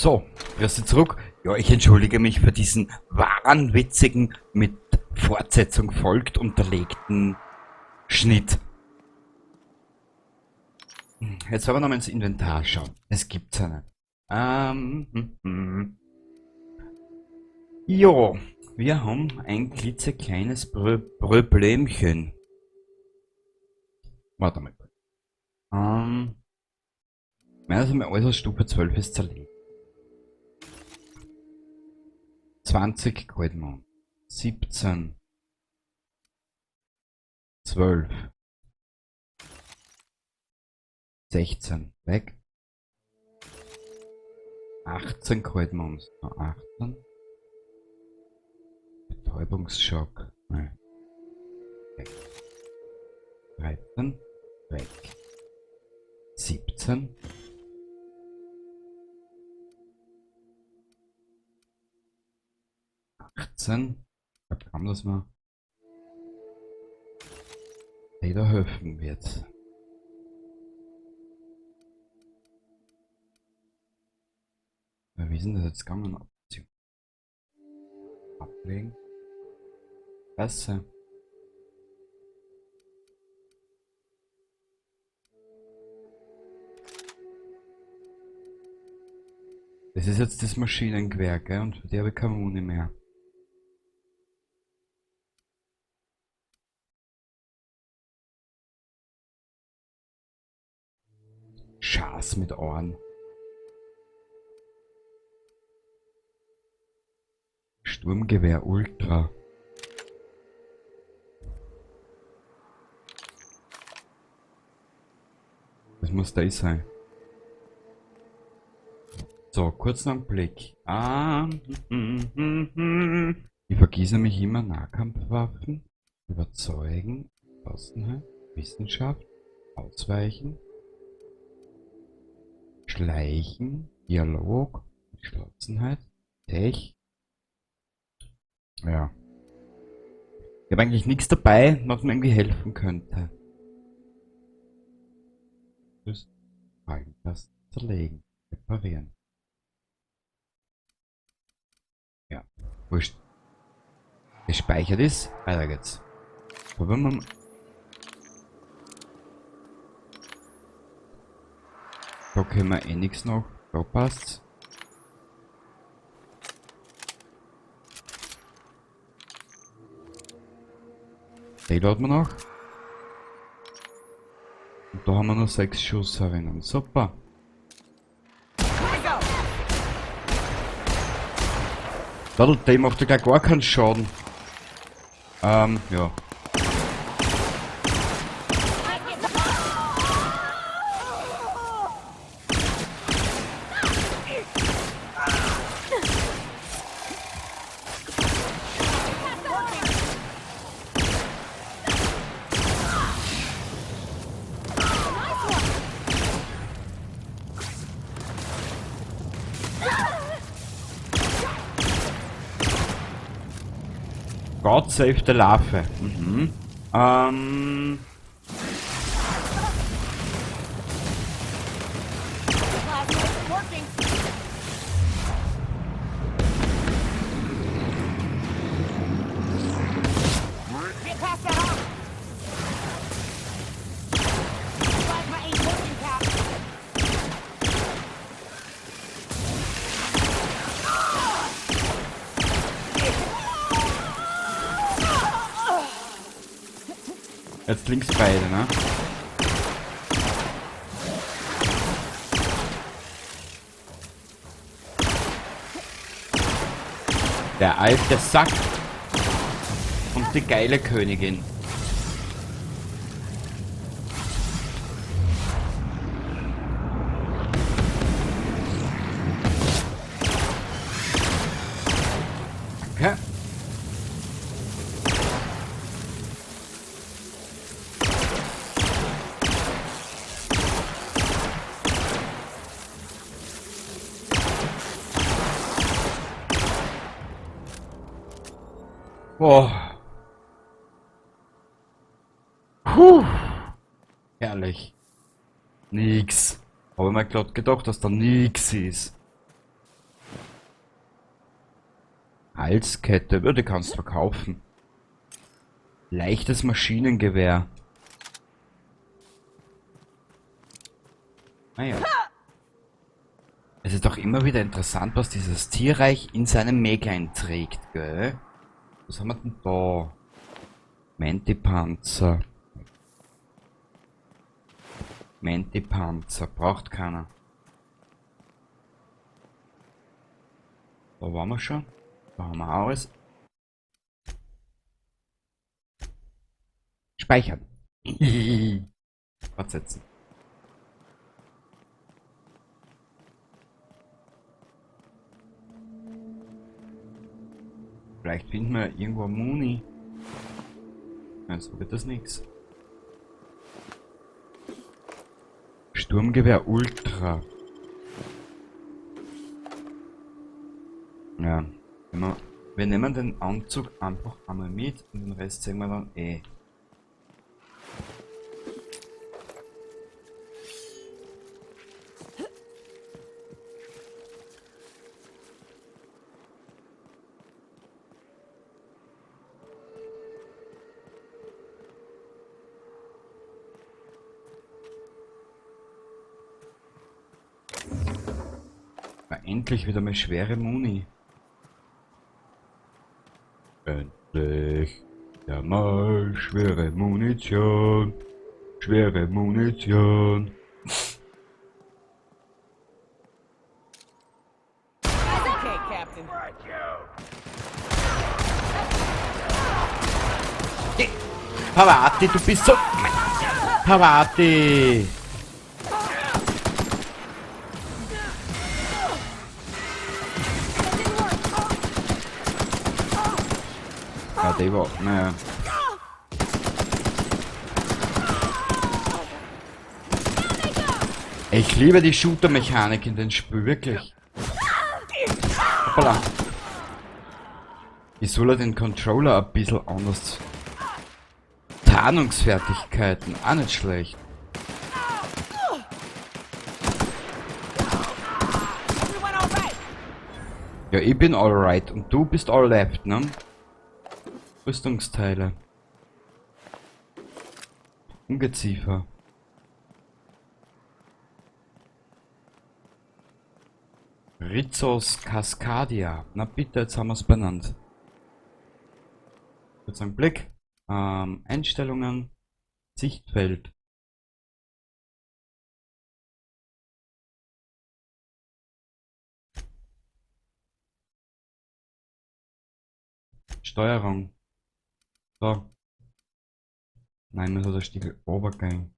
So, grüß dich zurück. Ja, ich entschuldige mich für diesen wahnwitzigen, mit Fortsetzung folgt unterlegten Schnitt. Jetzt wollen wir nochmal ins Inventar schauen. Es gibt's ja nicht. Jo, wir haben ein klitzekleines Problemchen. Warte mal. Meiner sind wir alles aus Stufe 12 ist zerlegt. 20 Goldmond. 17. 12. 16. Weg. 18 Goldmond. 18. Betäubungsschock. Nein. Weg. 13. Weg. 17. Ich glaube kaum, dass man jeder helfen wird. Wie sind das jetzt gegangen? Option. Ablegen. Besser. Das ist jetzt das Maschinengewehr, gell? Und für die habe ich keine Muni mehr. Schaß mit Ohren. Sturmgewehr Ultra. Das muss da sein. So, kurz noch einen Blick. Ich vergieße mich immer Nahkampfwaffen. Überzeugen. Außenheit. Wissenschaft. Ausweichen. Schleichen. Dialog. Geschlossenheit. Tech. Ja. Ich habe eigentlich nichts dabei, was mir irgendwie helfen könnte. Das Fallentas zerlegen. Reparieren. Ja. Wurscht. Gespeichert ist. Weiter geht's. Probieren wir mal. Da können wir eh nichts noch. Da passt's. Die laden wir noch. Und da haben wir noch 6 Schuss herinnen. Super. Der macht ja gar keinen Schaden. Ja. God save the Larve. Mhm. Jetzt links beide, ne? Der alte Sack und die geile Königin. Okay. Boah. Puh. Herrlich. Nix. Habe ich mir gerade gedacht, dass da nix ist. Halskette, die kannst du verkaufen. Leichtes Maschinengewehr. Naja. Es ist doch immer wieder interessant, was dieses Tierreich in seinem Mäglein trägt, gell? Was haben wir denn da? Mentipanzer. Mentipanzer, braucht keiner. Da waren wir schon. Da haben wir alles. Speichern. Fortsetzen. Vielleicht finden wir irgendwo Muni. So wird das nichts. Sturmgewehr Ultra. Ja. Wir nehmen den Anzug einfach einmal mit und den Rest sehen wir dann eh. Endlich wieder mal schwere Muni. Endlich ja mal schwere Munition. Schwere Munition. Okay, Captain. Pavati, du bist so... Pavati! Ja, der war... Naja. Ich liebe die Shooter-Mechanik in den Spiel, wirklich. Hoppala. Ich soll ja den Controller ein bisschen anders... Tarnungsfertigkeiten, auch nicht schlecht. Ja, ich bin alright und du bist all left, ne? Rüstungsteile. Ungeziefer. Rizos Cascadia. Na bitte, jetzt haben wir es benannt. Jetzt ein Blick. Einstellungen. Sichtfeld. Steuerung. So. Nein, das hat der Stiegel Obergang.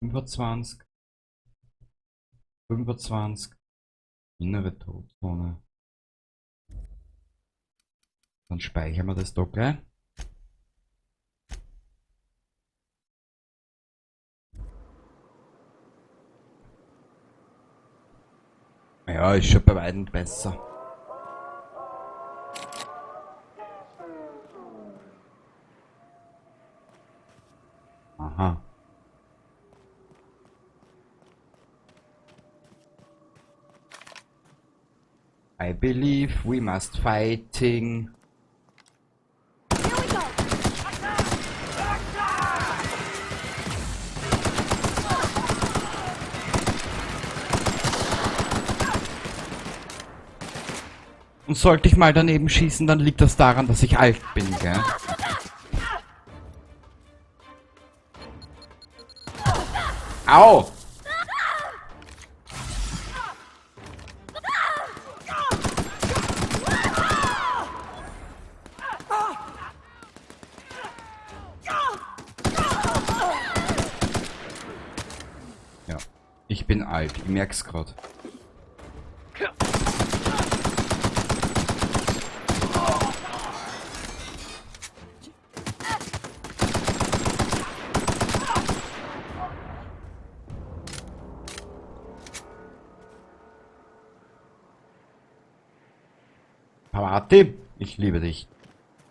25. 25. Innere Todzone. Dann speichern wir das da gleich. Ja, ist schon bei weitem besser. Aha. I believe we must fighting. Und sollte ich mal daneben schießen, dann liegt das daran, dass ich alt bin, gell? Au! Ja, ich bin alt, ich merk's grad. Pavati, ich liebe dich.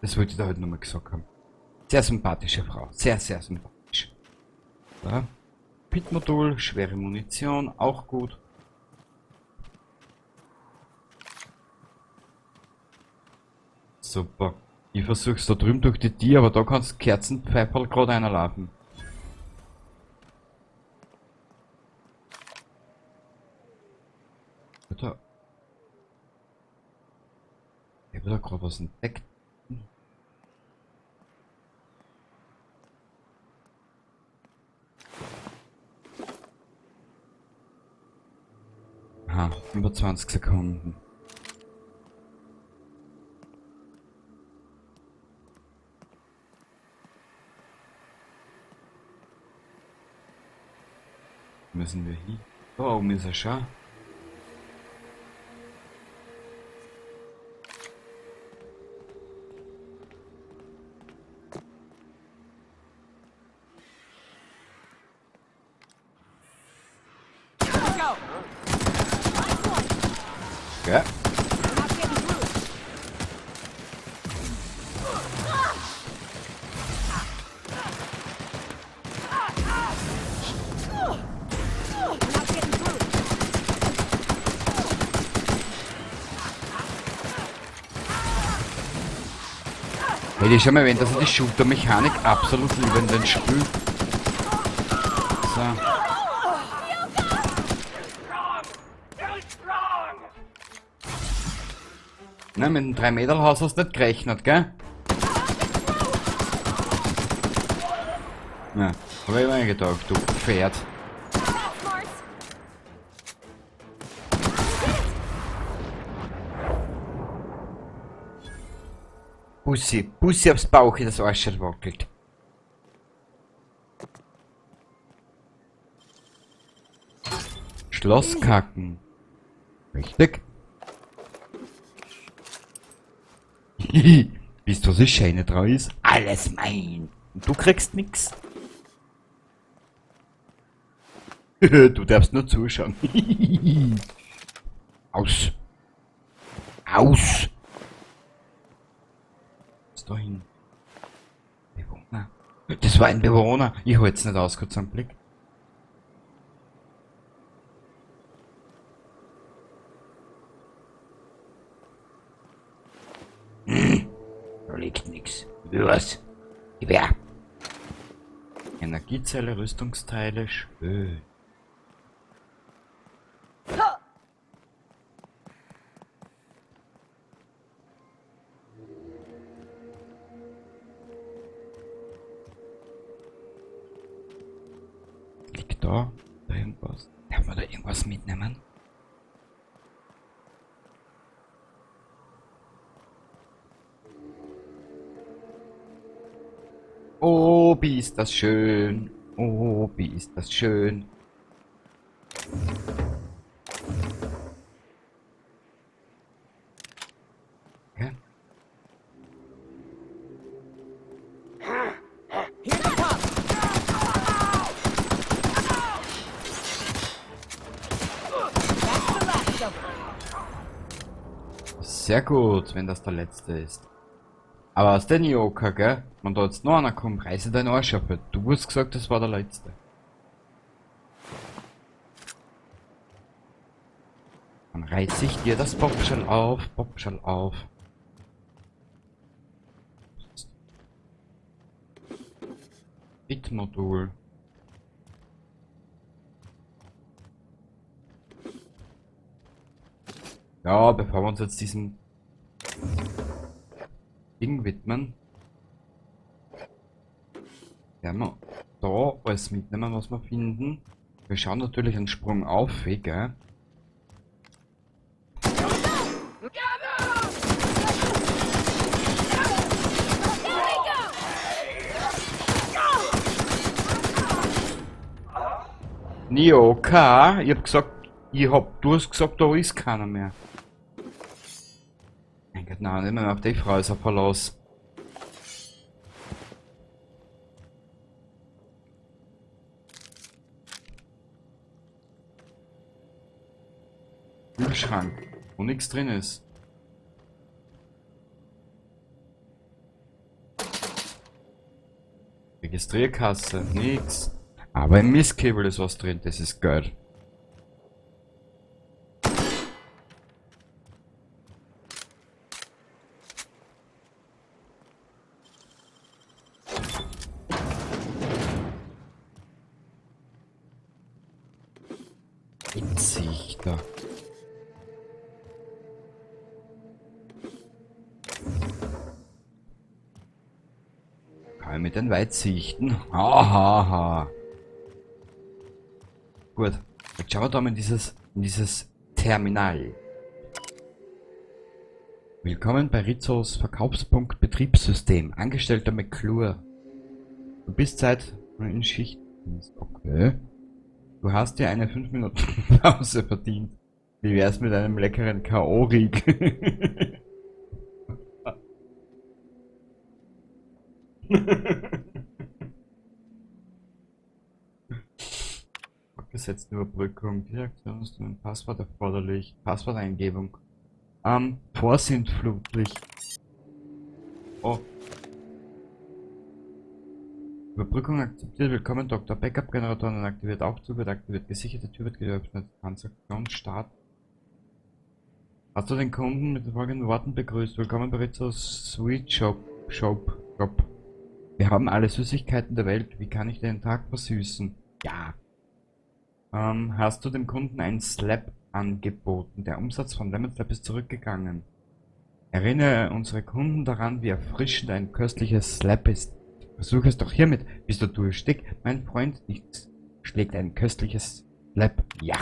Das wollte ich da heute nochmal gesagt haben. Sehr sympathische Frau. Sehr, sehr sympathisch. Ja. Pit-Modul, schwere Munition, auch gut. super. Ich versuch's da drüben durch die Tür, aber da kannst Kerzenpfeiferl gerade reinlaufen. Oder? Ich hab da gerade was entdeckt. Aha, 25 Sekunden. Müssen wir hier? Da oben ist er schon. Let's go. Ja. We're not getting through. We're not getting through. Hätte ich schon mal erwähnt, dass ich die Shooter-Mechanik absolut liebe in den Spiel. So. Na, mit dem 3-Meter-Haus hast du nicht gerechnet, gell? Ja, hab ich mir gedacht, du Pferd. Mars. Bussi aufs Bauch, das Arschel wackelt. Schlosskacken. Richtig. Wisst du, was das Scheine drauf ist? Alles mein. Und du kriegst nix. Du darfst nur zuschauen. Aus. Aus. Was da hin? Bewohner. Das war ein Bewohner. Ich halt's nicht aus, kurz einen Blick. Da liegt nix. Was? Gewehr. Energiezelle, Rüstungsteile, schön. Liegt da irgendwas? Darf man da irgendwas mitnehmen? Oh, wie ist das schön. Oh, wie ist das schön. Ja? Here they come. That's the last of them. Sehr gut, wenn das der letzte ist. Aber aus der Nioka, gell? Wenn da jetzt noch einer kommt, reiße deinen Arsch ab. Du hast gesagt, das war der letzte. Dann reiße ich dir das Bombshell auf, Bombshell auf. Bitmodul. Ja, bevor wir uns jetzt diesem Ding widmen, werden wir da alles mitnehmen, was wir finden. Wir schauen natürlich einen Sprung auf, gell? Nioka, ich hab gesagt, du hast gesagt, da ist keiner mehr. Mein Gott, nein, nicht mehr auf die Frau ist er Verlass. Kühlschrank, wo nichts drin ist. Registrierkasse, nix. Aber im Mistkabel ist was drin, das ist geil. Weitsichter. Kann ich mit den Weitsichten? Hahaha. Gut. Jetzt schauen wir da mal in dieses Terminal. Willkommen bei Rizos Verkaufspunkt Betriebssystem. Angestellter McClure. Du bist seit in Schicht. Okay. Du hast dir eine 5 Minuten Pause verdient. Wie wär's mit einem leckeren K.O.-Rieg? Gesetzte Überbrückung. Direktion ist ein Passwort erforderlich. Passworteingebung. Vorsintflutlich. Oh. Überbrückung akzeptiert. Willkommen, Dr. Backup-Generatoren aktiviert. Aufzug wird aktiviert. Gesicherte Tür wird geöffnet. Transaktion Start. Hast du den Kunden mit den folgenden Worten begrüßt? Willkommen bei Rizos Sweet Shop. Wir haben alle Süßigkeiten der Welt. Wie kann ich den Tag versüßen? Ja. Hast du dem Kunden ein Slab angeboten? Der Umsatz von Lemon Slab ist zurückgegangen. Erinnere unsere Kunden daran, wie erfrischend ein köstliches Slab ist. Versuch es doch hiermit. Bist du durstig? Mein Freund, nichts schlägt ein köstliches Slab. Ja.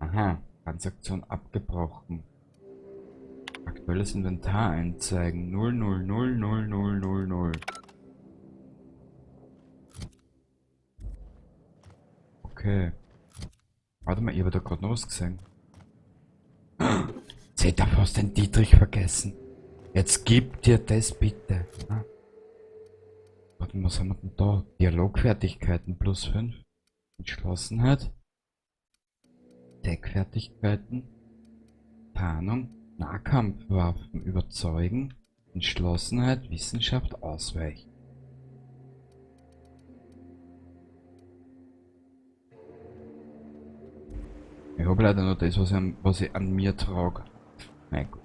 Aha. Transaktion abgebrochen. Aktuelles Inventar einzeigen. 00000000. Okay. Warte mal, ich habe da gerade noch was gesehen. Jetzt hat fast den Dietrich vergessen. Jetzt gib dir das bitte. Ah. Warte, was haben wir denn da? Dialogfertigkeiten plus 5. Entschlossenheit. Deckfertigkeiten. Tarnung. Nahkampfwaffen überzeugen. Entschlossenheit. Wissenschaft ausweichen. Ich habe leider nur das, was ich an mir trage. Mein Gott.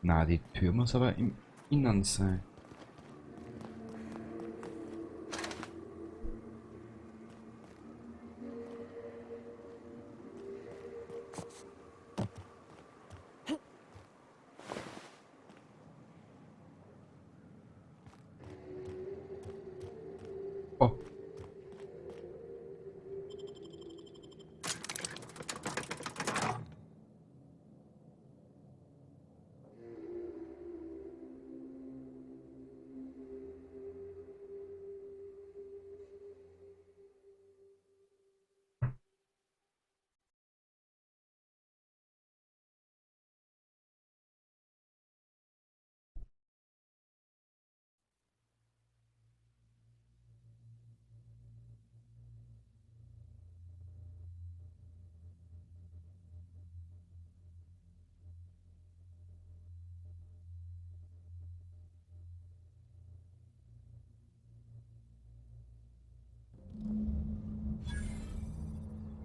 Na, die Tür muss aber im Innern sein. Oh.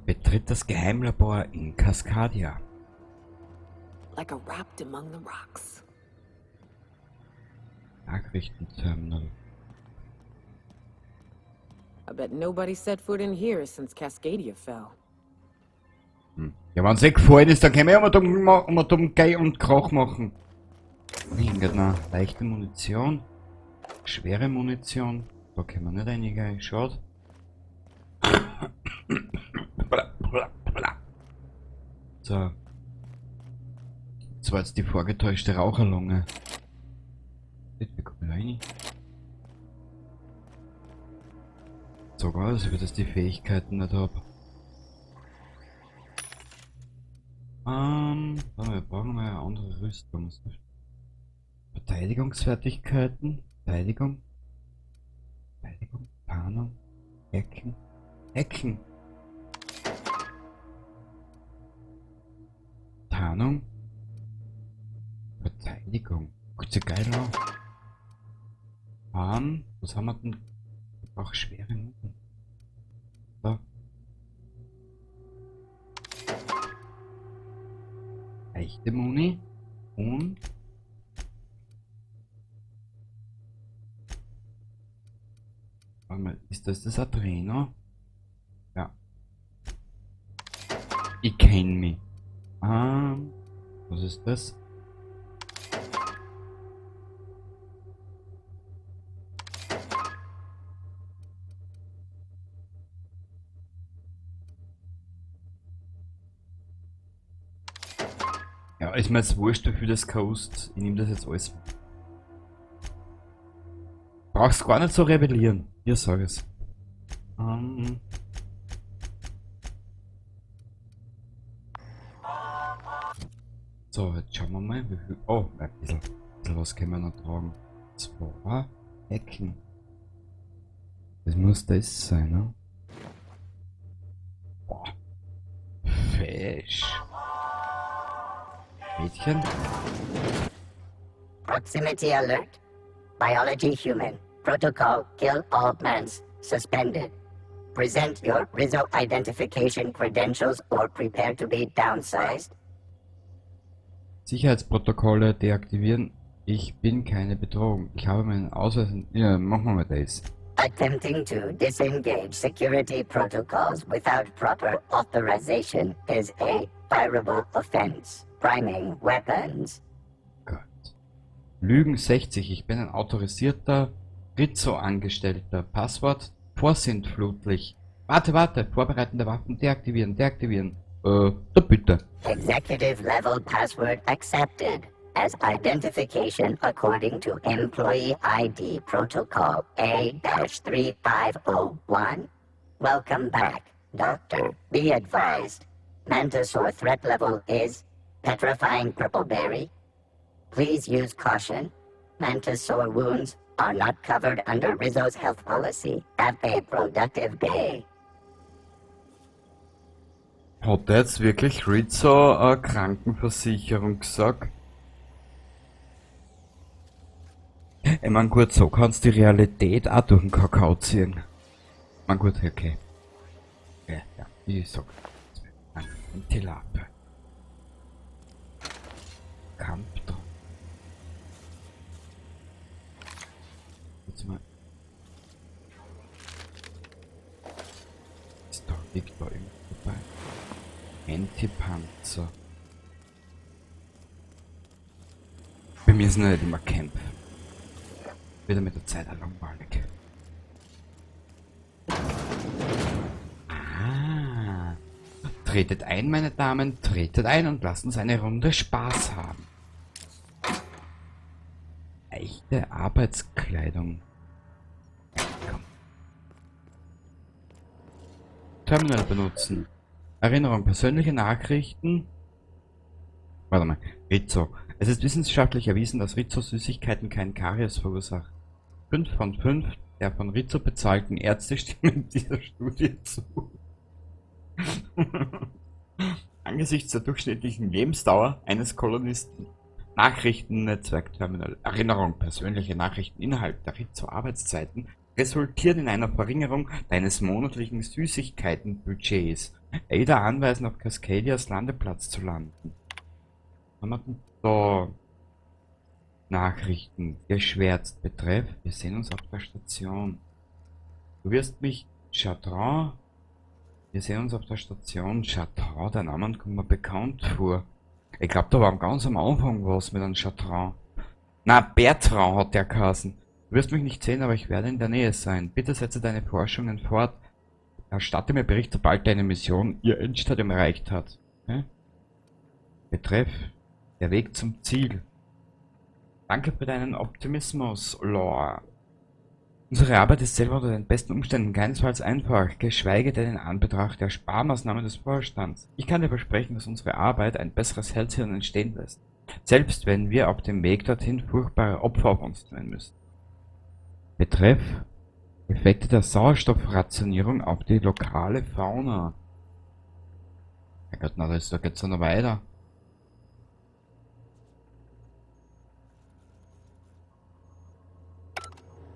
Betritt das Geheimlabor in Cascadia. Like a wrapped among the rocks. Nachrichtenterminal. I bet nobody set foot in here since Cascadia fell. Ja, wenn es eh gefallen ist, dann können wir ja mal dumm Gei und Krach machen. Genau. Leichte Munition. Schwere Munition. Da können wir nicht reingehen. Schade. So. Das war jetzt die vorgetäuschte Raucherlunge. Wie komme ich rein? Sogar, als ich das die Fähigkeiten nicht habe. Wir brauchen mal eine andere Rüstung. Verteidigungsfertigkeiten. Verteidigung. Tarnung. Hacken. Tarnung. Verteidigung. Guckt so geil aus. Was haben wir denn? Auch schwere Muten. So. Leichte Muni. Und Warte mal, ist das Adreno? Ja. Ich kenn mich. Was ist das? Ja, ist mir jetzt wurscht, wie viel das kostet. Ich nehme das jetzt alles. Brauchst gar nicht so rebellieren. Hier sag es. So, jetzt schauen wir mal, wie viel. Oh, ein bisschen was können wir noch tragen. 2 Ecken. Das muss das sein, ne? Boah. Fisch. Mädchen? Proximity alert. Biology human. Protocol kill all mans. Suspended. Present your Rizzo identification credentials or prepare to be downsized. Sicherheitsprotokolle deaktivieren. Ich bin keine Bedrohung. Ich habe meinen Ausweis. Ja, machen wir mal das. Attempting to disengage security protocols without proper authorization is a fireable offense. Priming weapons. Gott. Lügen 60. Ich bin ein autorisierter Rizzo-Angestellter. Passwort vorsintflutlich. Warte. Vorbereitende Waffen deaktivieren. Da bitte. Executive level password accepted as identification according to employee ID protocol A-3501. Welcome back, Doctor. Be advised. Mantisaur threat level is petrifying purple berry. Please use caution. Mantisaur wounds are not covered under Rizzo's health policy. Have a productive day. Hat der jetzt wirklich Rizzo Krankenversicherung gesagt? Ich mein gut, so kannst die Realität auch durch den Kakao ziehen. Man gut, okay. Ja, ich sag. Ventilator. Kampf dran. Jetzt mal. Ist da liegt da irgendwo dabei. Anti-Panzer. Bei mir sind nicht immer Kämpfe. Wieder mit der Zeit auch langweilig. Tretet ein, meine Damen, tretet ein und lasst uns eine Runde Spaß haben. Echte Arbeitskleidung. Ja, komm. Terminal benutzen. Erinnerung, persönliche Nachrichten. Warte mal, Rizzo. Es ist wissenschaftlich erwiesen, dass Rizzo-Süßigkeiten keinen Karies verursachen. 5 von 5 der von Rizzo bezahlten Ärzte stimmen dieser Studie zu. Angesichts der durchschnittlichen Lebensdauer eines Kolonisten. Nachrichtennetzwerkterminal. Erinnerung, persönliche Nachrichten innerhalb der Rizzo-Arbeitszeiten resultieren in einer Verringerung deines monatlichen Süßigkeitenbudgets. Ada anweisen, auf Cascadias Landeplatz zu landen. Was haben wir denn da? Nachrichten. Geschwärzt. Betreff. Wir sehen uns auf der Station. Du wirst mich Chatran. Wir sehen uns auf der Station. Chatran, der Name kommt mir bekannt vor. Ich glaube, da war ganz am Anfang was mit einem Chatran. Na, Bertrand hat der geheißen. Du wirst mich nicht sehen, aber ich werde in der Nähe sein. Bitte setze deine Forschungen fort. Erstatte mir Bericht, sobald deine Mission ihr Endstadium erreicht hat. Okay? Betreff. Der Weg zum Ziel. Danke für deinen Optimismus, Laura. Unsere Arbeit ist selber unter den besten Umständen keinesfalls einfach, geschweige denn in Anbetracht der Sparmaßnahmen des Vorstands. Ich kann dir versprechen, dass unsere Arbeit ein besseres Heldshirn entstehen lässt. Selbst wenn wir auf dem Weg dorthin furchtbare Opfer auf uns nehmen müssen. Betreff. Effekte der Sauerstoffrationierung auf die lokale Fauna. Mein Gott, na, da geht's noch weiter.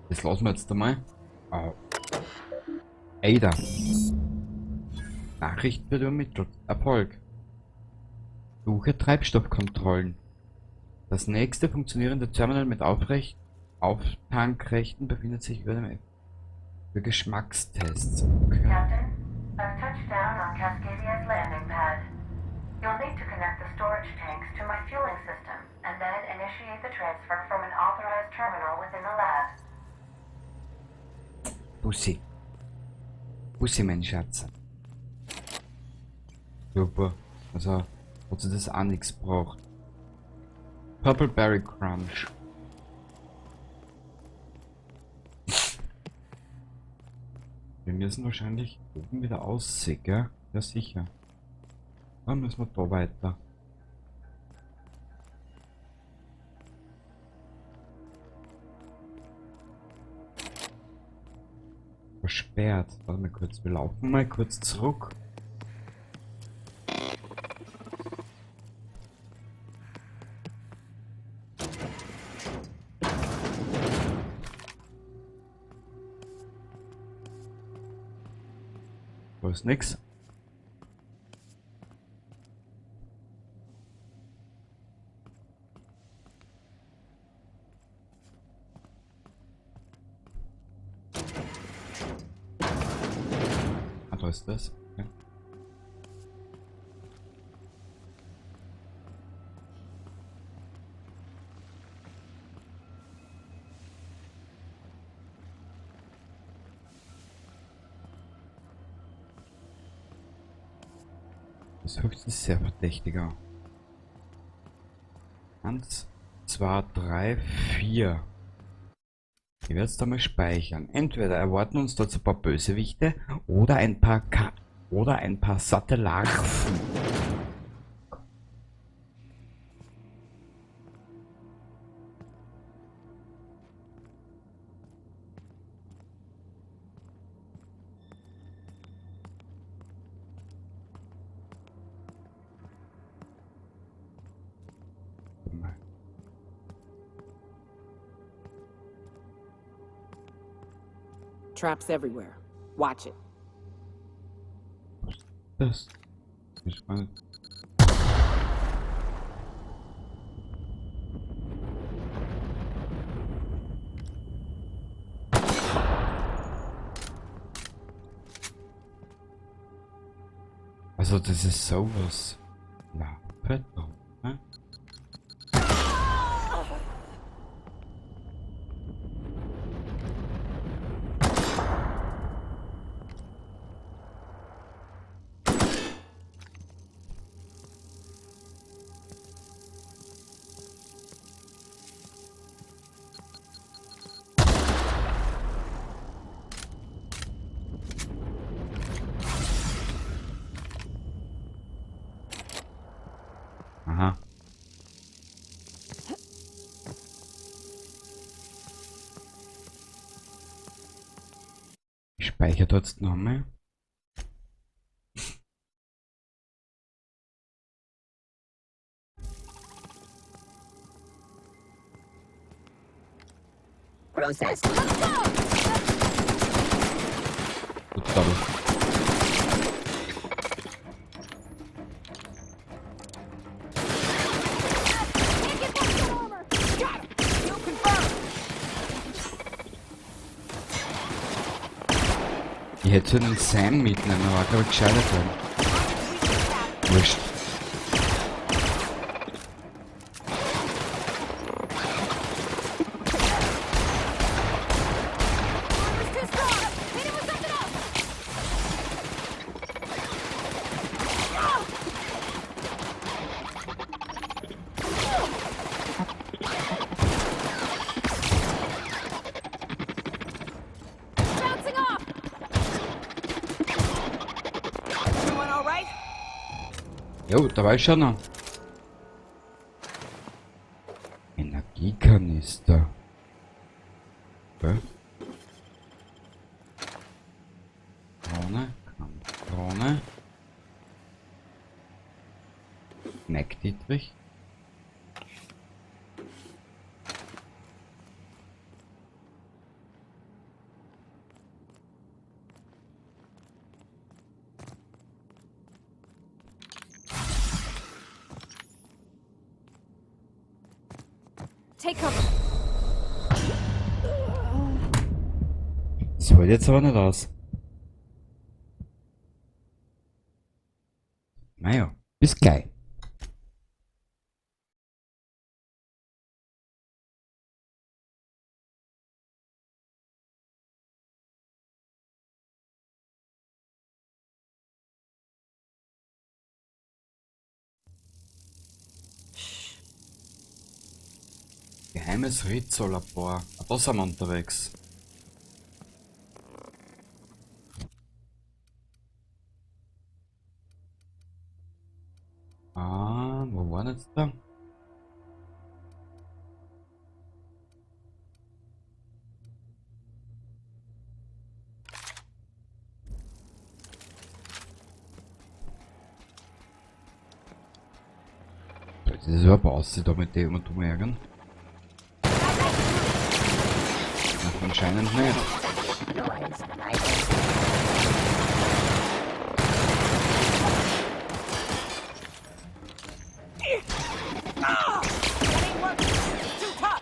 Das lassen wir jetzt einmal. Oh. Ada. Nachricht wird übermittelt. Erfolg. Suche Treibstoffkontrollen. Das nächste funktionierende Terminal mit Auftankrechten befindet sich über dem Für Geschmackstests. Okay. Captain, I've touched down on Cascadia's landing pad. You'll need to connect the storage tanks to my fueling system and then initiate the transfer from an authorized terminal within the lab. Pussy. Pussy, mein Schatz. Super. Also, hat sie das auch nichts braucht. Purple Berry Crunch. Wir müssen wahrscheinlich oben wieder aussehen, gell? Ja, sicher. Dann müssen wir da weiter. Versperrt. Warte mal kurz, wir laufen mal kurz zurück. Da ist nix. Ah, da ist das. Okay. Das hört sich sehr verdächtiger. 1, 2, 3, 4. Ich werde es da mal speichern. Entweder erwarten uns dort ein paar Bösewichte oder ein paar satte Larven. Traps everywhere. Watch it. Das ist mal. Also das ist sowas. Na, Petro, ne? Aha. Ich speichere dort nochmal. Process. Total. Ich hätte einen Sam mitnehmen, aber glaube ich gescheitert werden. Wurscht. Bouncing off! Everyone all right? Jo, da war ich schon noch. Energiekanister. Okay. Krone, Krone. Mac-Dietrich. Take cover. Das wollte jetzt aber nicht aus. Naja, bis gleich. Geheimes Rizzo-Labor. Ah, da sind wir unterwegs. Ah, wo war jetzt da? Das ist überhaupt aussieht, da mit dem und du ärgern. Ach, anscheinend nicht. Noise idle. That ain't working. It's too tough.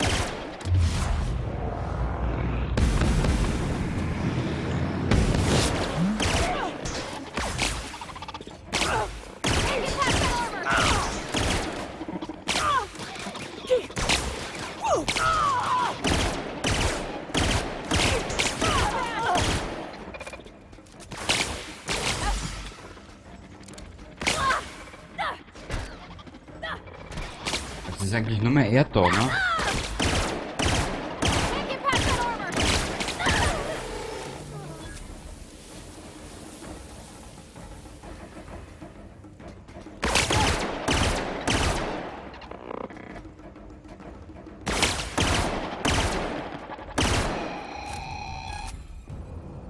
Es ist eigentlich nur mehr er da, ne? Can't get past that armor.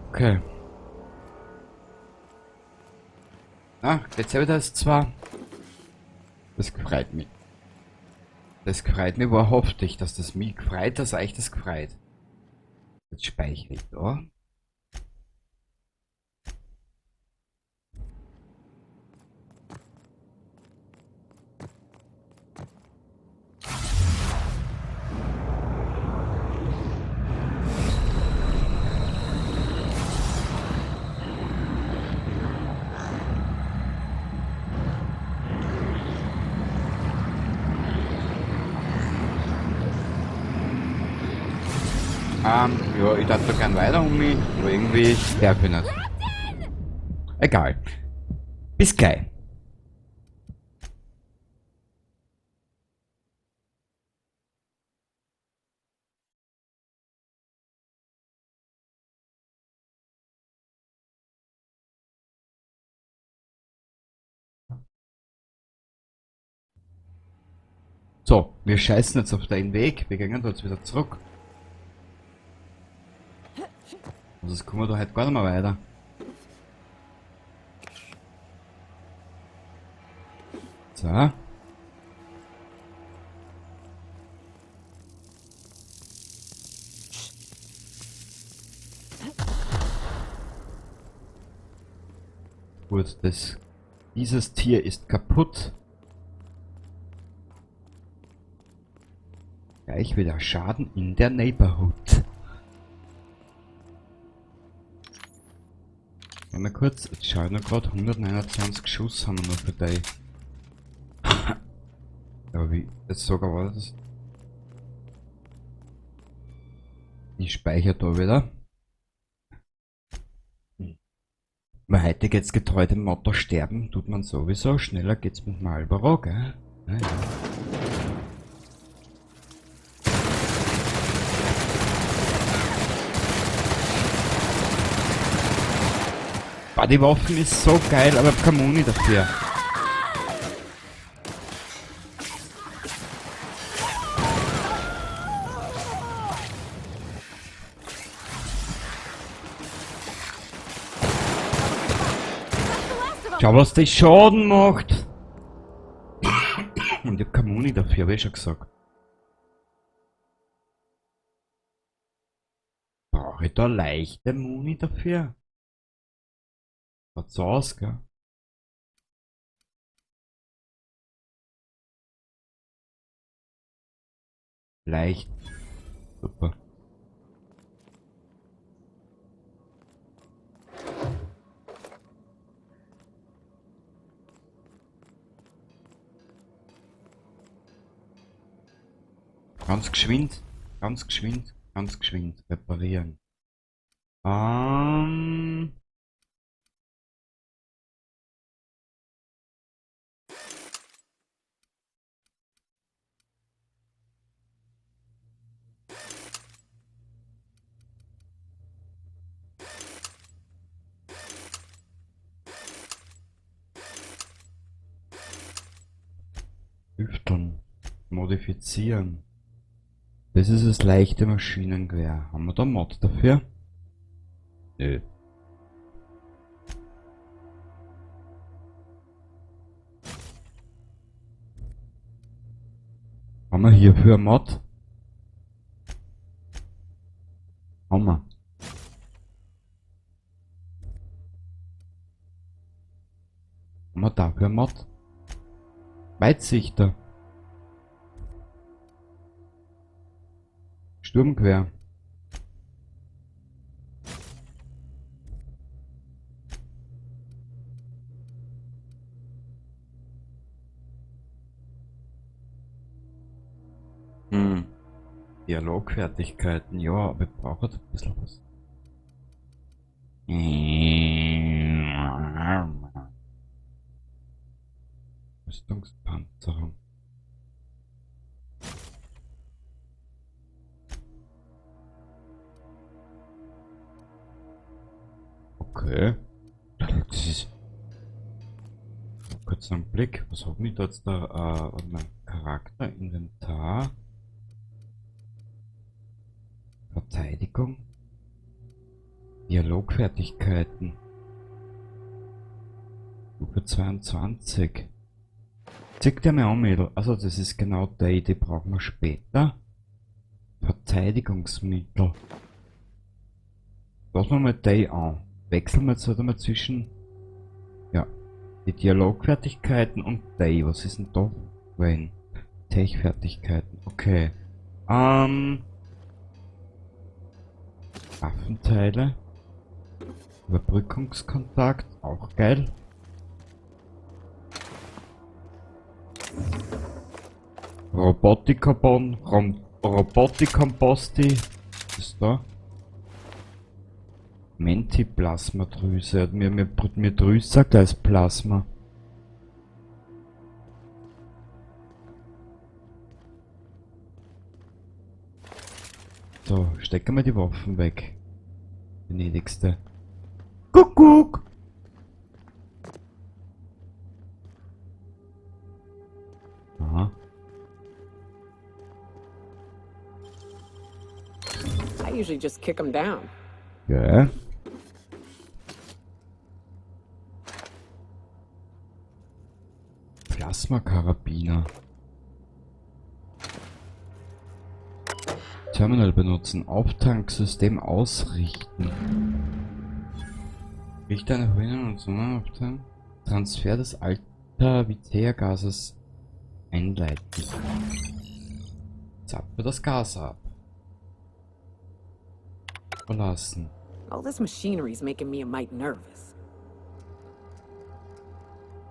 Okay. Ah, jetzt habe ich das zwar. Das freut mich. Das freut mich wahrhaftig, dass das mich gefreut, dass euch das gefreut. Jetzt speichere ich da. Ja, ich dachte gern weiter um mich, aber irgendwie darf ich nicht. Egal. Bis gleich. So, wir scheißen jetzt auf den Weg, wir gehen da jetzt wieder zurück. Also das kommen wir da halt gar nicht mehr weiter. So. Gut, dieses Tier ist kaputt. Gleich wieder Schaden in der Neighborhood. Warte mal kurz, jetzt schau ich noch gerade, 129 Schuss haben wir noch für die. Aber wie, jetzt sogar war das. Ich speichere da wieder. Weil heute geht's getreu dem Motto sterben, tut man sowieso, schneller geht's mit Marlboro, gell? Ja, ja. Boah, die Waffen ist so geil, aber ich hab keine Muni dafür. Schau, was der Schaden macht! Und ich hab keine Muni dafür, hab ich schon gesagt. Brauche ich da leichte Muni dafür? Schaut so aus, gell? Leicht. Super. Ganz geschwind, ganz geschwind, ganz geschwind reparieren. Lüftern. Modifizieren. Das ist das leichte Maschinengewehr. Haben wir da Mod dafür? Nö. Haben wir hierfür Mod? Haben wir. Haben wir dafür Mod? Weitsichter. Sturmgewehr. Dialogfertigkeiten, ja, aber wir brauchen ein bisschen was. Rüstungspanzerung. Okay. Das ist. Kurz einen Blick. Was hat mich da jetzt da? Mein Charakter, Inventar. Verteidigung. Dialogfertigkeiten. Stufe 22. Zeig dir mal an, Mädel. Also das ist genau die brauchen wir später. Verteidigungsmittel. Lassen wir mal die an. Wechseln wir jetzt halt einmal zwischen. Ja. Die Dialogfertigkeiten und die. Was ist denn da? Wenn? Tech-Fertigkeiten. Okay. Waffenteile. Überbrückungskontakt. Auch geil. Robotikabon. Robotikomposti. Was ist da? Mentiplasmadrüse. Mir Drüse sagt als Plasma. So, stecken wir die Waffen weg. Die gnädigste. Kuckuck! Aha. I usually just kick them down. Ja. Plasma-Karabiner. Terminal benutzen. Auftanksystem ausrichten. Richte eine Verbindung und Sonnenauftank. Transfer des Alter-Vitae-Gases einleiten. Zapfe das Gas ab. Verlassen. All this machinery is making me a mite nervous.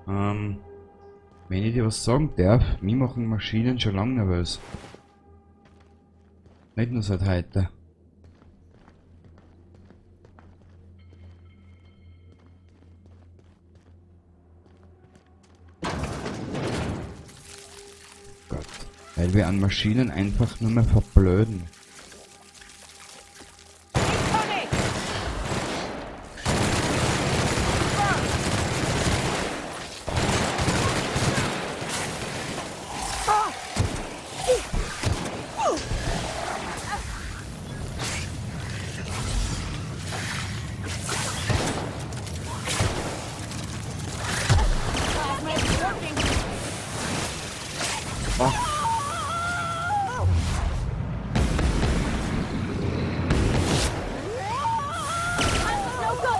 Wenn ich dir was sagen darf, mir machen Maschinen schon lange nervös. Nicht nur seit heute. Gott. Weil wir an Maschinen einfach nur mehr verblöden.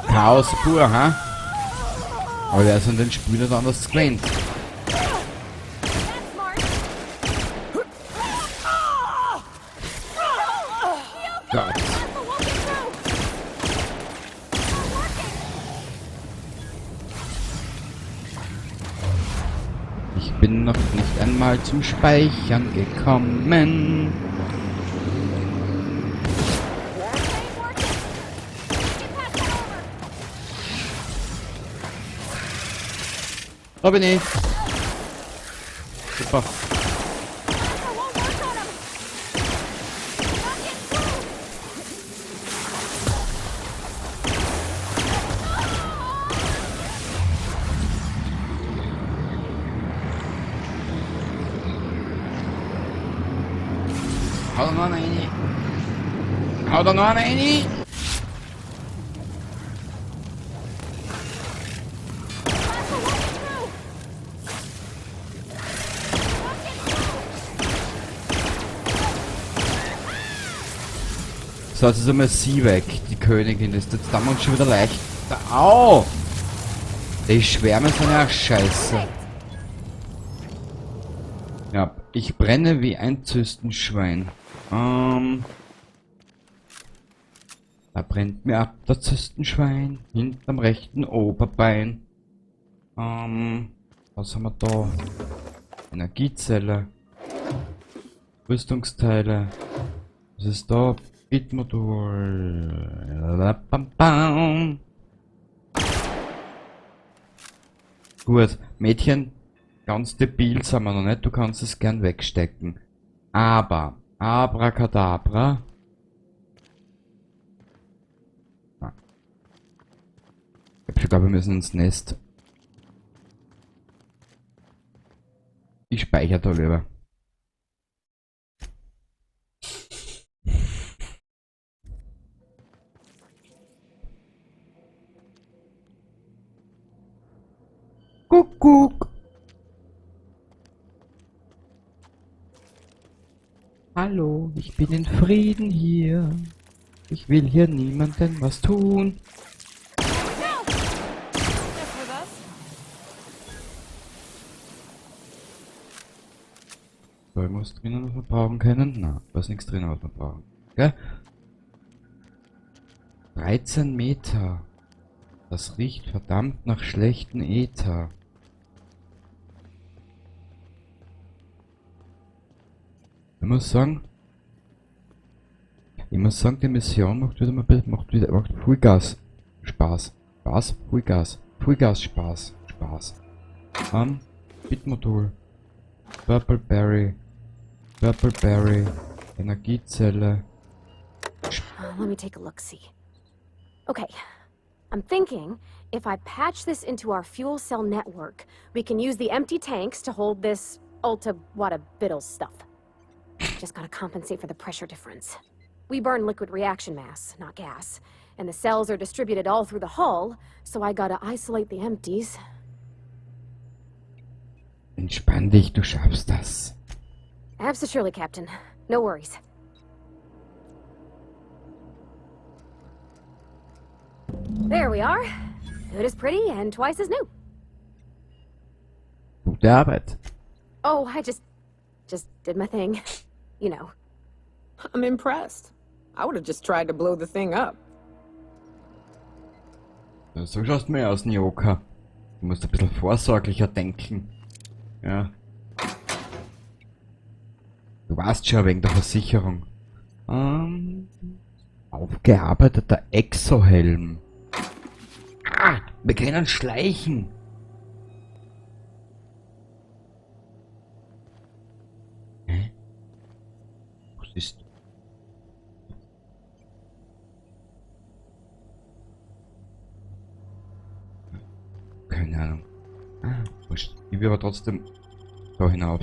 Chaos pur, ha? Aber wer ist an den Spiel nicht anders gewöhnt? Gott. Ich bin noch nicht einmal zum Speichern gekommen. Da bin ich. Super. Hau da noch eine rein. Hau da noch eine rein. So, jetzt ist einmal sie weg, die Königin. Ist jetzt dann uns schon wieder leicht. Au! Die Schwärme sind ja auch scheiße. Ja, ich brenne wie ein Zystenschwein. Da brennt mir ab das Zystenschwein hinterm rechten Oberbein. Was haben wir da? Energiezelle. Rüstungsteile. Was ist da? Bitmodul. Bam. Gut, Mädchen, ganz debil sind wir noch nicht, du kannst es gern wegstecken. Aber, Abracadabra. Ah. Ich glaube, wir müssen ins Nest. Ich speichere da lieber. Kuckuck. Hallo, ich bin in Frieden hier. Ich will hier niemandem was tun. So, ich muss drinnen was wir brauchen können. Na, da ist nichts drin, was wir brauchen. Gell? 13 Meter. Das riecht verdammt nach schlechten Ether. Ich muss sagen, die Mission macht wieder macht Vollgas Spaß. Spaß? Vollgas Spaß. Bitmodul. Purple Berry, Energiezelle. Let me take a look-see. Okay, I'm thinking if I patch this into our fuel cell network, we can use the empty tanks to hold this Ulta Wada Biddle stuff. Just gotta compensate for the pressure difference. We burn liquid reaction mass, not gas, and the cells are distributed all through the hull, so I gotta isolate the empties. Entspann dich, du schaffst das. Absolutely, Captain. No worries. There we are. Good as pretty and twice as new. Gute Arbeit. Oh, I just did my thing. You know. I'm impressed. I would have just tried to blow the thing up. So schaust du mir aus, Nyoka. Du musst ein bisschen vorsorglicher denken. Ja. Du warst schon wegen der Versicherung. Aufgearbeiteter Exohelm. Ah, wir können schleichen. Hä? Was ist? Keine Ahnung. Ah, wurscht. Ich will aber trotzdem da hinauf.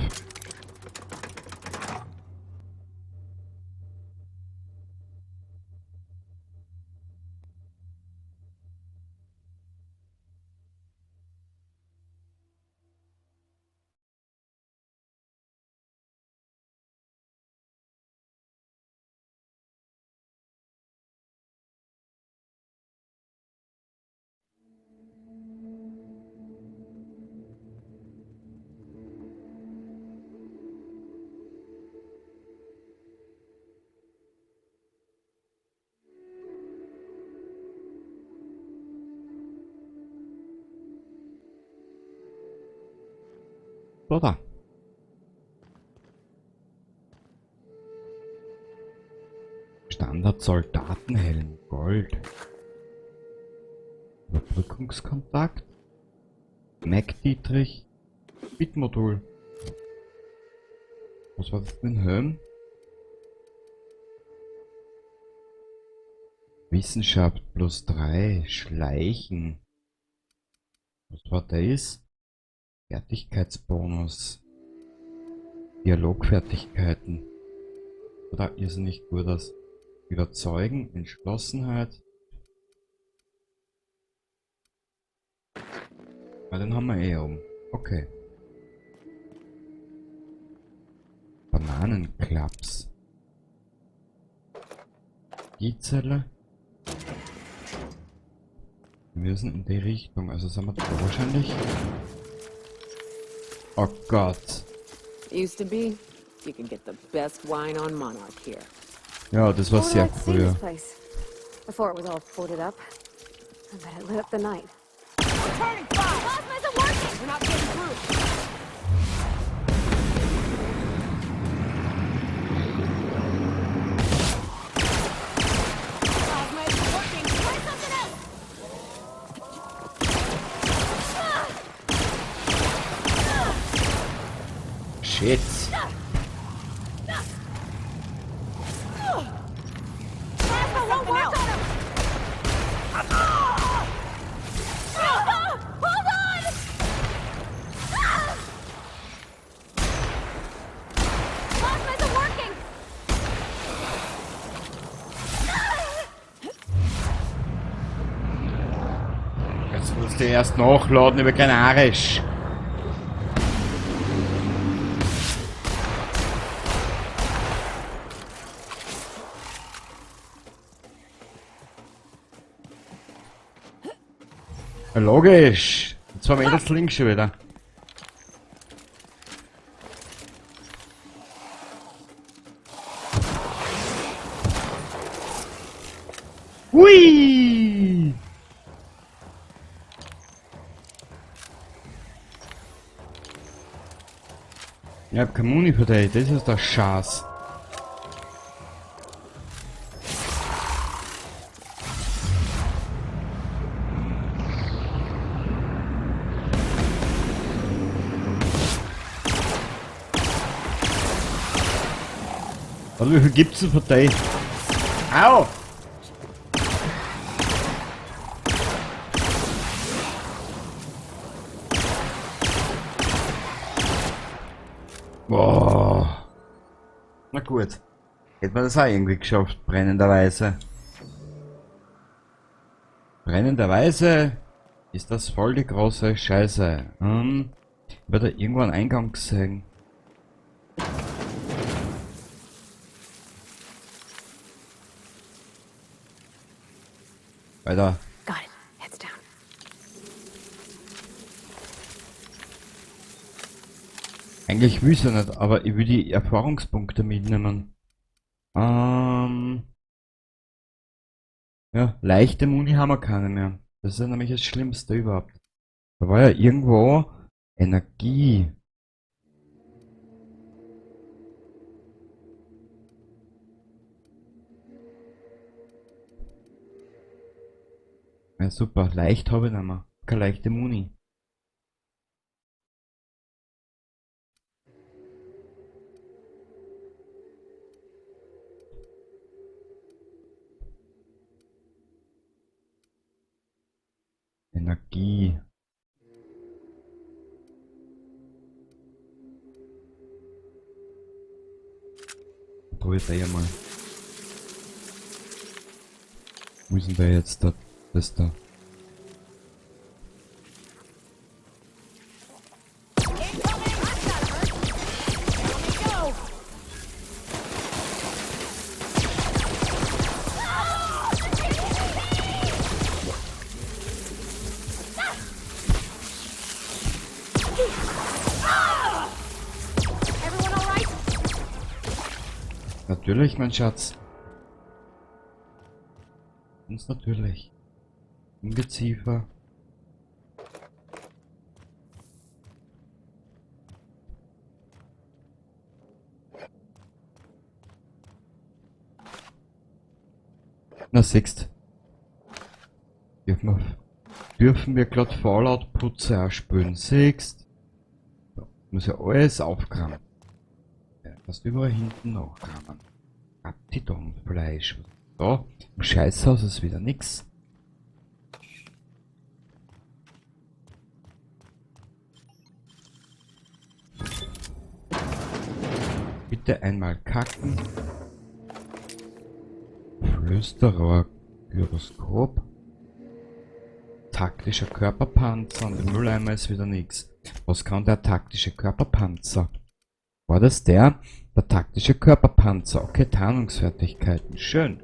So, da. Standard Soldatenhelm Gold. Überbrückungskontakt. Mac Dietrich. Bitmodul. Was war das für ein Helm? Wissenschaft +3. Schleichen. Was war das? Fertigkeitsbonus. Dialogfertigkeiten. Oder irrsinnig gut aus. Überzeugen, Entschlossenheit. Ah, den haben wir eh oben. Okay. Bananenklaps. Die Zelle. Wir müssen in die Richtung. Also sind wir da wahrscheinlich. Oh Gott. Used to be, you could get the best wine on Monarch here. Ja, das war I would sehr like to see this früher. place before it was all boarded up. I bet it lit up the night. Returning fire! Plasma isn't working! We're not getting through. Plasma isn't working. Try something else! Shit. Plasma won't work on him! Hold on! Plasma isn't working! Jetzt musst du erst nachladen über Kanarisch. Ja, logisch. Jetzt haben wir das links schon wieder. Hui! Ich hab keine Muni für dich, das ist der Schatz. Also wie viel gibt's denn für dich? Au! Boah. Na gut. Hätten wir das auch irgendwie geschafft, brennenderweise. Brennenderweise ist das voll die große Scheiße. Ich werde da irgendwo einen Eingang gesehen. Weiter. Got it. Heads down. Eigentlich will ich ja nicht, aber ich will die Erfahrungspunkte mitnehmen. Ja, leichte Muni haben wir keine mehr. Das ist ja nämlich das Schlimmste überhaupt. Da war ja irgendwo Energie. Ja super, leicht habe ich nicht mehr. Keine leichte Muni. Energie. Probiert er ja mal. Wo ist denn der jetzt da? Das da. Everyone all right? Natürlich, mein Schatz. Ganz natürlich. Ungeziefer. Na, siehst. Dürfen wir gerade Fallout-Putze auch spielen? Siehst. So, muss ja alles aufkramen. Ja, fast überall hinten nachkramen. Aptidonfleisch. Da, im Scheißhaus ist wieder nix. Bitte einmal kacken. Flüsterer, Gyroskop. Taktischer Körperpanzer und im Mülleimer ist wieder nix. Was kann der taktische Körperpanzer? War das der? Der taktische Körperpanzer. Okay, Tarnungsfertigkeiten. Schön.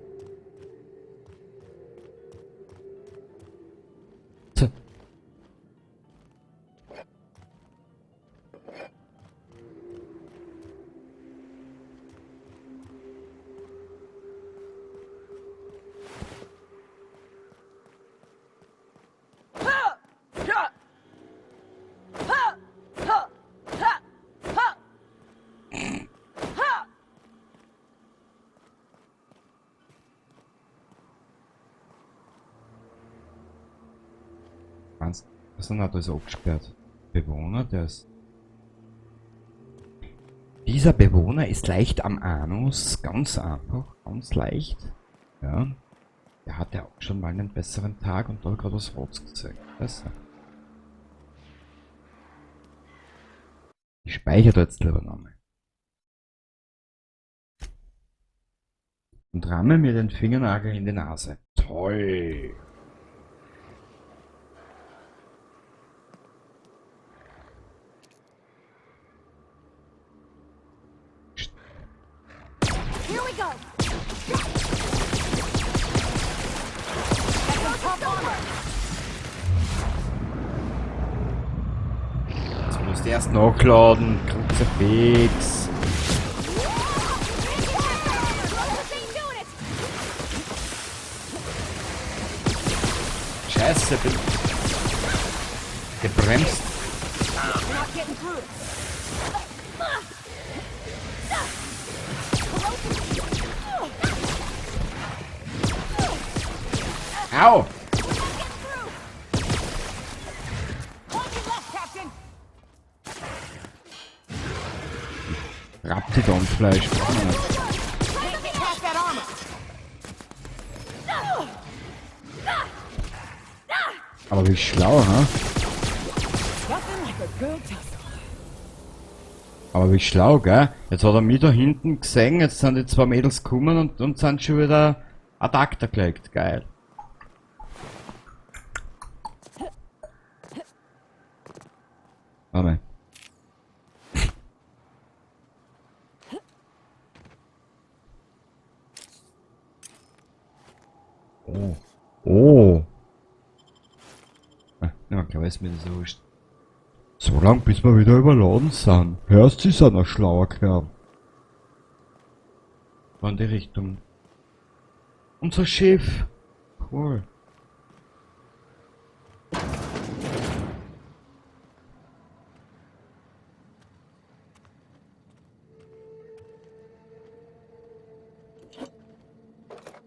Tja. Was denn hat also abgesperrt? Bewohner, der ist. Dieser Bewohner ist leicht am Anus, ganz einfach, ganz leicht. Ja. Der hatte auch schon mal einen besseren Tag und da hat gerade was Rotes gesehen. Besser. Ich speichere jetzt lieber nochmal. Und ramme mir den Fingernagel in die Nase. Toll! Here we go. Jetzt musst du erst nachladen. Kruzifix. Scheiße, bin gebremst. We're not getting through. Au! Hold me left, Captain. Raptidonfleisch. Can't get past that armor. Aber wie schlau, ha? Nothing like a good tussle. Aber wie schlau, gell? Jetzt hat er mich da hinten gesehen, jetzt sind die zwei Mädels gekommen und sind schon wieder ad acta gelegt. Geil. Warte. Oh. Oh. Ja, klar ist mir das so wurscht. So lang bis wir wieder überladen sind. Hörst du, sie sind ein schlauer Kerl. War in die Richtung. Unser Schiff. Cool.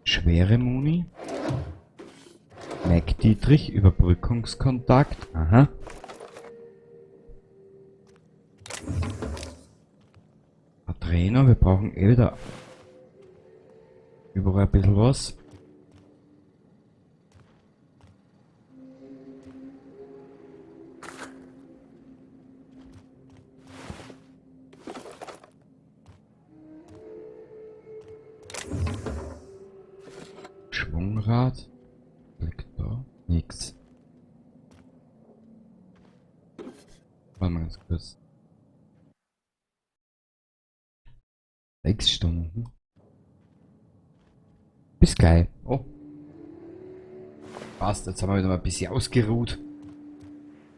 Schwere Muni. Mac Dietrich, Überbrückungskontakt. Aha. Ein Trainer, wir brauchen eh wieder überall ein bisschen was. Schwungrad. Liegt da? Nix. Warte mal ganz kurz. 6 Stunden. Bis gleich. Oh. Passt, jetzt haben wir wieder mal ein bisschen ausgeruht.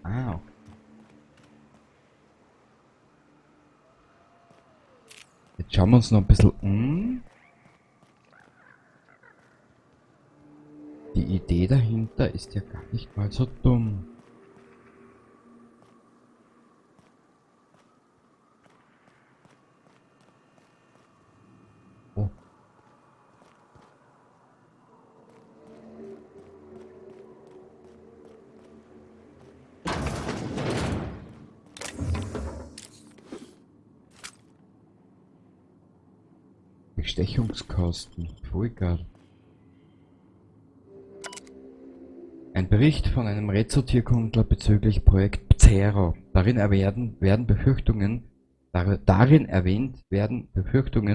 Ah, okay. Jetzt schauen wir uns noch ein bisschen um. Die Idee dahinter ist ja gar nicht mal so dumm. Oh. Bestechungskosten. Voll geil. Ein Bericht von einem Red-Sortierkundler bezüglich Projekt Zero. Darin erwähnt werden Befürchtungen,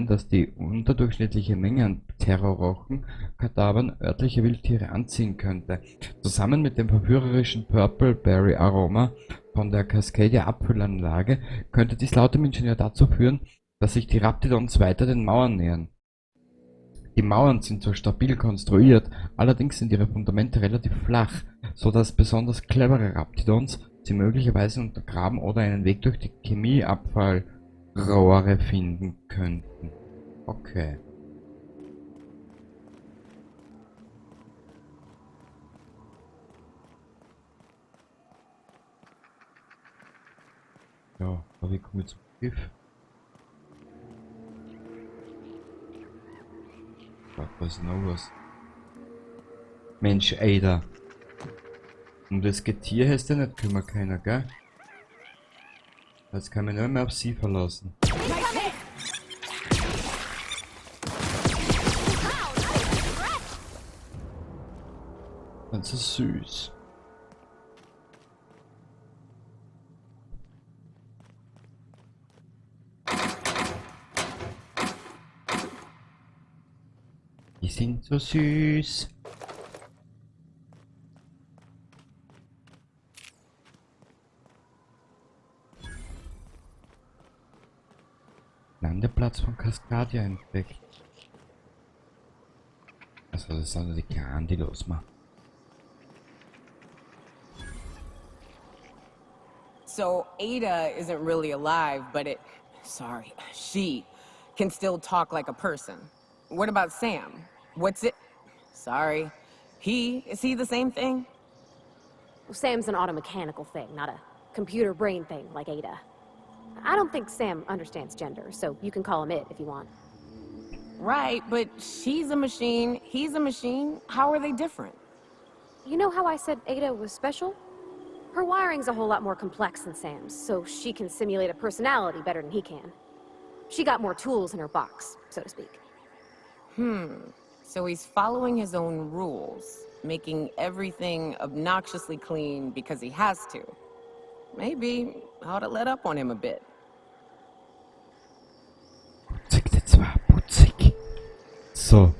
dass die unterdurchschnittliche Menge an Terrorrochen-Kadavern örtliche Wildtiere anziehen könnte. Zusammen mit dem verführerischen Purple Berry Aroma von der Cascadia Abfüllanlage könnte dies laut dem Ingenieur dazu führen, dass sich die Raptidons weiter den Mauern nähern. Die Mauern sind zwar stabil konstruiert, allerdings sind ihre Fundamente relativ flach, so dass besonders clevere Raptidons sie möglicherweise untergraben oder einen Weg durch die Chemieabfallrohre finden könnten. Okay. Ja, aber wie komme ich zum Schiff? Da ist noch was. Mensch, Ada. Um das Getier hast du nicht kümmern keiner, gell? Jetzt kann man nicht mehr auf sie verlassen. Das ist süß. Die sind so süß. Landeplatz von Cascadia entdeckt. Also das sind die Kleinen, die losmachen. So Ada isn't really alive, but she can still talk like a person. What about Sam? Is he the same thing? Sam's an automechanical thing, not a computer brain thing like Ada. I don't think Sam understands gender, so you can call him it if you want. Right, but she's a machine, he's a machine. How are they different? You know how I said Ada was special? Her wiring's a whole lot more complex than Sam's, so she can simulate a personality better than he can. She got more tools in her box, so to speak. So he's following his own rules, making everything obnoxiously clean because he has to. Maybe I ought to let up on him a bit. Putzig, das war putzig. So,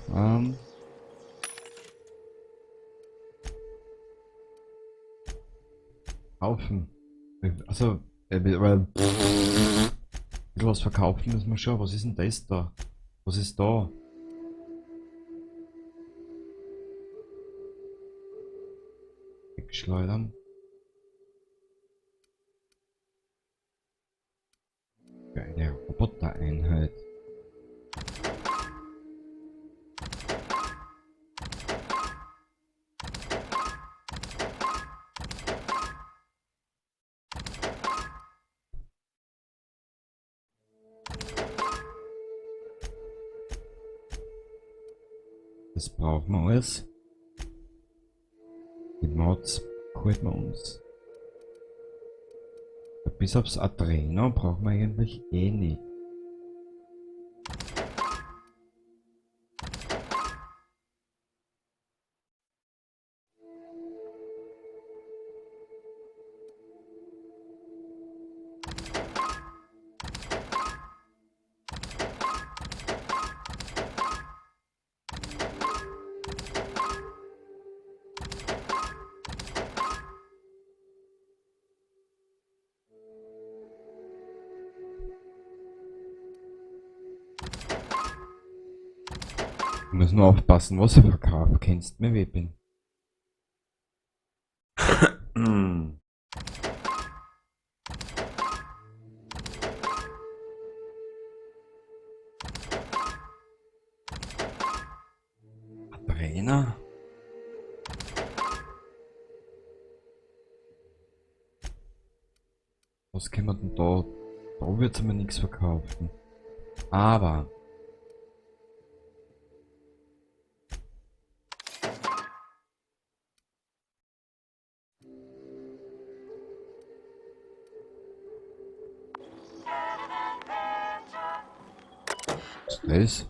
Kaufen. Also, weil was verkaufen müssen wir schon. Was ist denn das da? Was ist da? Wegschleudern. Eine Robotereinheit. Das brauchen wir alles. Die Mods holen wir uns. Bis aufs Adreno brauchen wir eigentlich eh nicht. Ich muss nur aufpassen, was ich verkaufe. Kennst du mich, wie ich bin? Trainer? Was können wir denn da? Da wird es mir nichts verkaufen. Aber was ist das?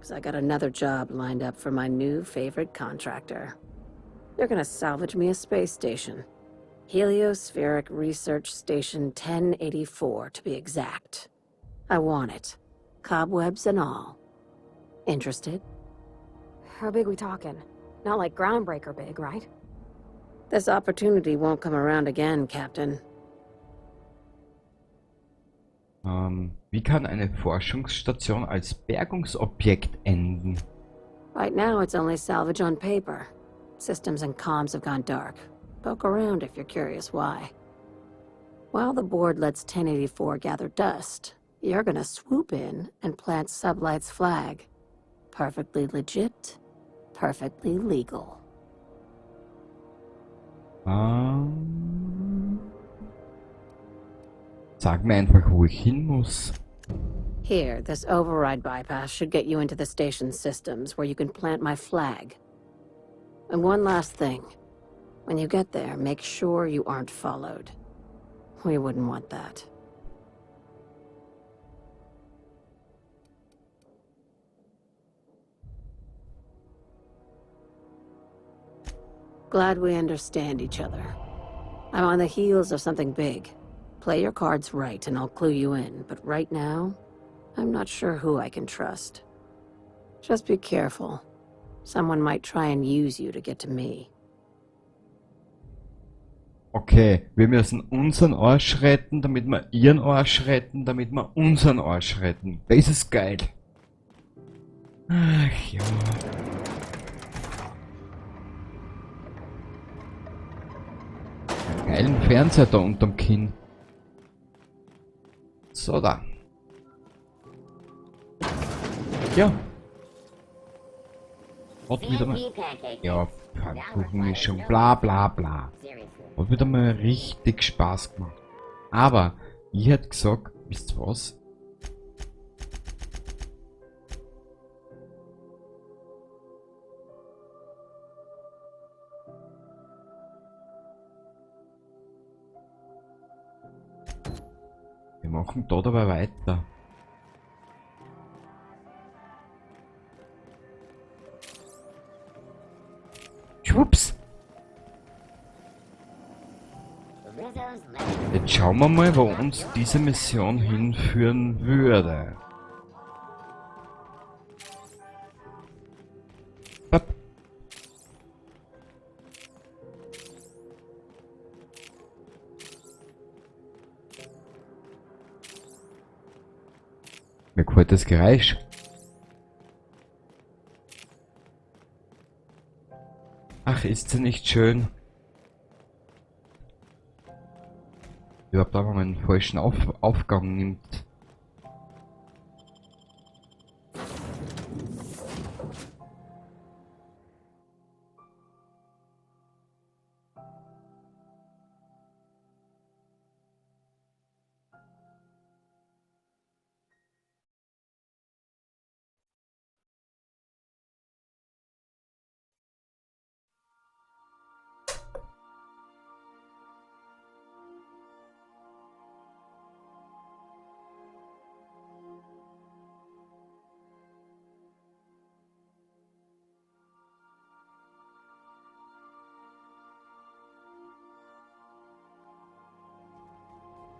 because I got another job lined up for my new favorite contractor. They're gonna salvage me a space station. Heliospheric Research Station 1084, to be exact. I want it. Cobwebs and all. Interested? How big we talking? Not like groundbreaker big, right? This opportunity won't come around again, Captain. Wie kann eine Forschungsstation als Bergungsobjekt enden? Right now, it's only salvage on paper. Systems and comms have gone dark. Poke around if you're curious why. While the board lets 1084 gather dust, you're gonna swoop in and plant Sublight's flag. Perfectly legit, perfectly legal. Sag mir einfach, wo ich hin muss. Here, this override bypass should get you into the station's systems where you can plant my flag. And one last thing. When you get there, make sure you aren't followed. We wouldn't want that. Glad we understand each other. I'm on the heels of something big. Play your cards right and I'll clue you in, but right now, I'm not sure who I can trust. Just be careful. Someone might try and use you to get to me. Okay, wir müssen unseren Arsch retten, damit wir ihren Arsch retten, damit wir unseren Arsch retten. Das ist geil. Ach ja. Einen geilen Fernseher da unterm Kinn. So da. Ja. Hat wieder mal. Ja, Pfannkuchenmischung, bla bla bla. Hat wieder mal richtig Spaß gemacht. Aber ich hätte gesagt, wisst ihr was? Wir machen da dabei weiter. Schwupps! Jetzt schauen wir mal, wo uns diese Mission hinführen würde. Hopp. Mir gefällt das Geräusch. Ach, ist sie nicht schön? Überhaupt aber einen falschen Aufgang nimmt.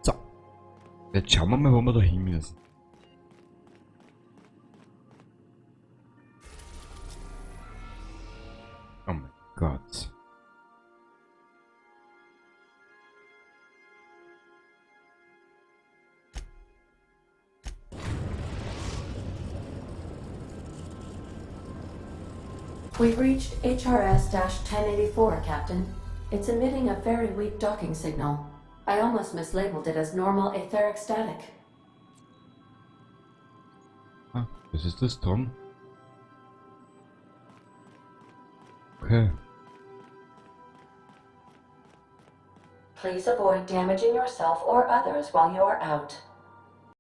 So. Jetzt schauen wir mal, wo wir da hin müssen. Oh mein Gott. We've reached HRS-1084, Captain. It's emitting a very weak docking signal. I almost mislabeled it as normal etheric static. Ah, das ist das dran. Okay. Please avoid damaging yourself or others while you are out.